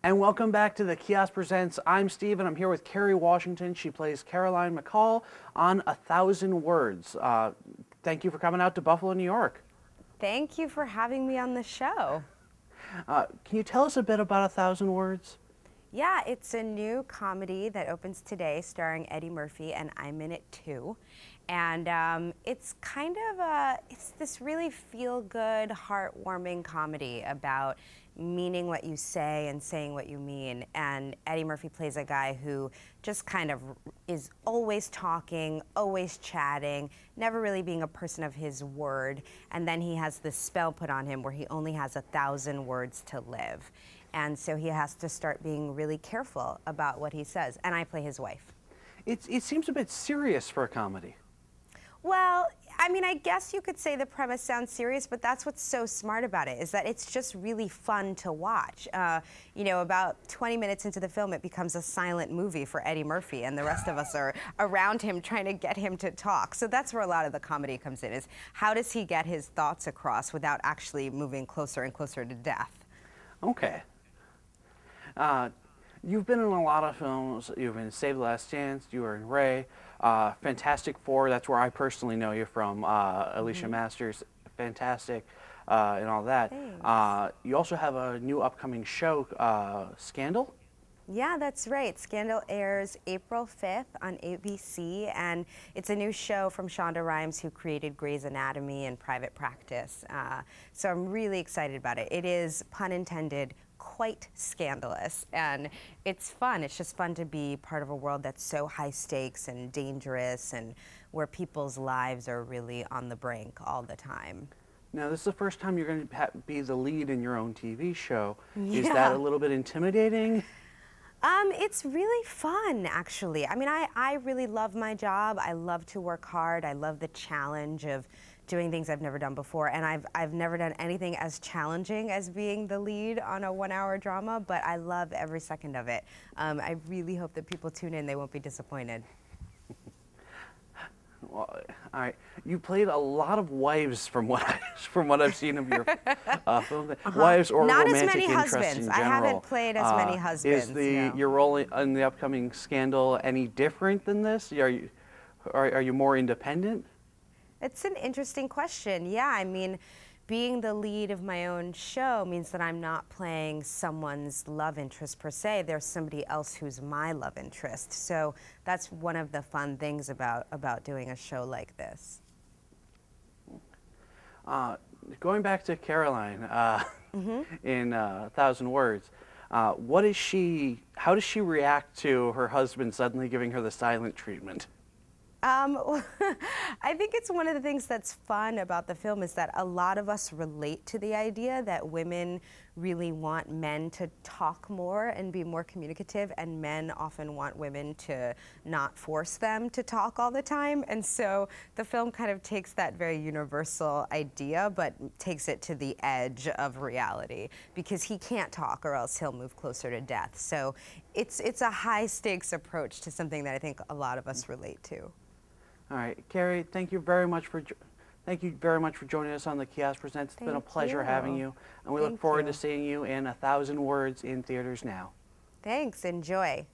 And welcome back to the Kiosk Presents. I'm Steve, and I'm here with Kerry Washington. She plays Caroline McCall on 1,000 Words. Thank you for coming out to Buffalo, New York. Thank you for having me on the show. Can you tell us a bit about 1,000 Words? Yeah, it's a new comedy that opens today starring Eddie Murphy, and I'm in it too. And it's kind of it's this really feel-good, heartwarming comedy about meaning what you say and saying what you mean. And Eddie Murphy plays a guy who just kind of is always talking, always chatting, never really being a person of his word. And then he has this spell put on him where he only has 1,000 words to live. And so he has to start being really careful about what he says. And I play his wife. It seems a bit serious for a comedy. Well, I mean, I guess you could say the premise sounds serious, but that's what's so smart about it, is that it's just really fun to watch. You know, about 20 minutes into the film, it becomes a silent movie for Eddie Murphy, and the rest of us are around him trying to get him to talk. So that's where a lot of the comedy comes in, is how does he get his thoughts across without actually moving closer and closer to death? Okay. You've been in a lot of films. You've been in Save the Last Chance, you were in Ray, Fantastic Four, that's where I personally know you from, Alicia Masters, fantastic, and all that. You also have a new upcoming show, Scandal? Yeah, that's right. Scandal airs April 5th on ABC, and it's a new show from Shonda Rhimes, who created Grey's Anatomy and Private Practice. So I'm really excited about it. It is, pun intended, quite scandalous, and it's fun. It's just fun to be part of a world that's so high stakes and dangerous, and where people's lives are really on the brink all the time. Now, this is the first time you're going to be the lead in your own TV show. Yeah. Is that a little bit intimidating? It's really fun, actually. I mean, I really love my job. I love to work hard. I love the challenge of doing things I've never done before, and I've never done anything as challenging as being the lead on a 1-hour drama, but I love every second of it. I really hope that people tune in. They won't be disappointed. Well, all right. You played a lot of wives from what I've seen of your film. Wives or not romantic as many interests husbands. in general. I haven't played as many husbands. Is your role in the upcoming Scandal any different than this? Are you more independent? It's an interesting question. Yeah, I mean, being the lead of my own show means that I'm not playing someone's love interest per se. There's somebody else who's my love interest. So that's one of the fun things about doing a show like this. Going back to Caroline in 1,000 Words, how does she react to her husband suddenly giving her the silent treatment? I think it's one of the things that's fun about the film is that a lot of us relate to the idea that women really want men to talk more and be more communicative, and men often want women to not force them to talk all the time. And so the film kind of takes that very universal idea but takes it to the edge of reality, because he can't talk or else he'll move closer to death. So it's a high stakes approach to something that I think a lot of us relate to. All right, Kerry, thank you very much for joining us on the Kiosk Presents. It's been a pleasure having you, and we look forward to seeing you in 1,000 Words in theaters now. Thanks. Enjoy.